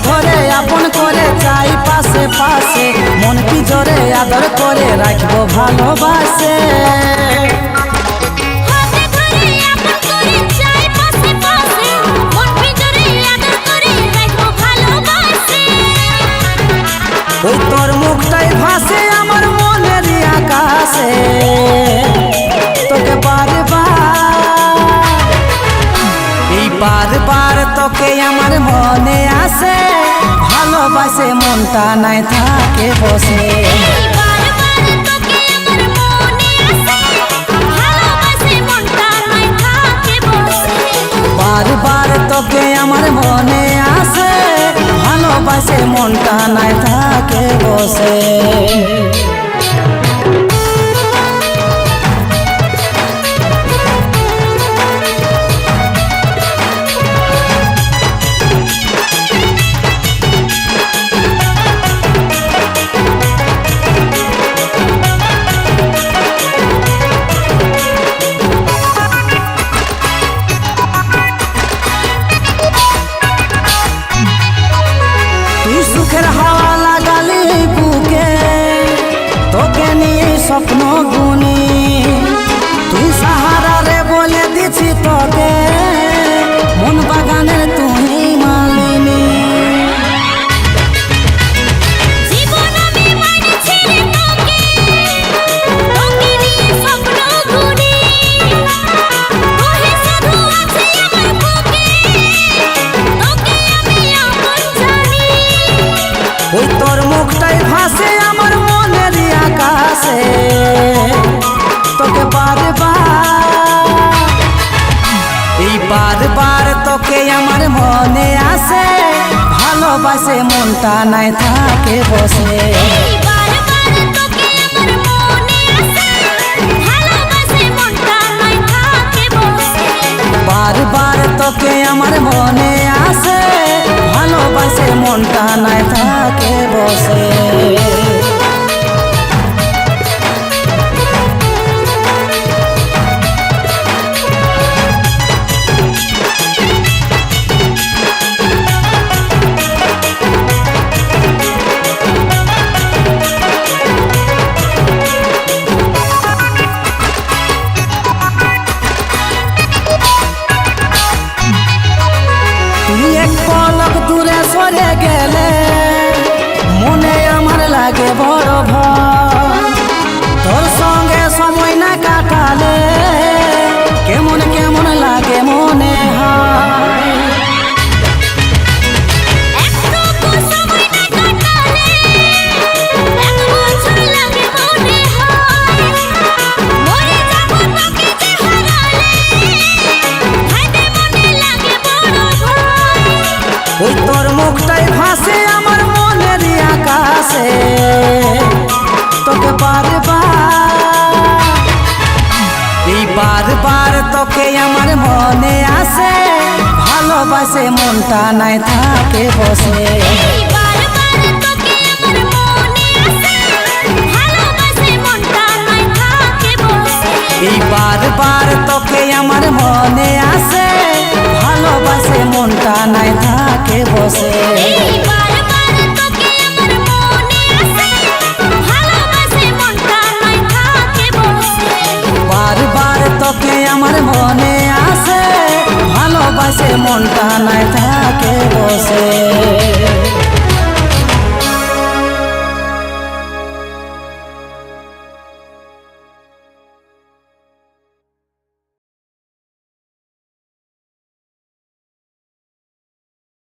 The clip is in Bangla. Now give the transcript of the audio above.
ধরে আপন করে চাই পাশে পাশে, মন কি জোরে আদর করে রাখবো ভালোবাসে। ওই তোর মুখটাই ভাসে আমার মনের আকাশে, তোকে বারবার তোকে আমার মনে আসে, ভালোবাসে মনটা নাই থাকে বসে। বারবার তোকে আমার মনে আসে, ভালোবাসে মনটা নাই থাকে বসে। সুখের হাওয়া লাগালি বুকে, তোকে নিয়ে স্বপ্ন বুনি, তুই সাহারা রে বলে দিছি তোকে, মন বাগানের তুই মালিনী। ওই তোর মুখটাই ভাসে আমার মনের আকাশে, তোকে বারবার তোকে আমার মনে আসে, ভালোবাসে মনটা নাই থাকে বসে। বারবার তোকে আমার মনে আসে, ভালোবাসে মনটা নাই থাকে বসে। তুই এক পলক দূরে সরে গেলে মনে আমার লাগে বড় ভয়, তোর সঙ্গে সময় না কাটালে কেমন কেমন লাগে মনে হয়। ওই তোর মুখটাই ভাসে আমার মনের আকাশে, তোকে বারবার তোকে আমার মনে আসে, ভালোবাসে মনটা নাই থাকে বসে।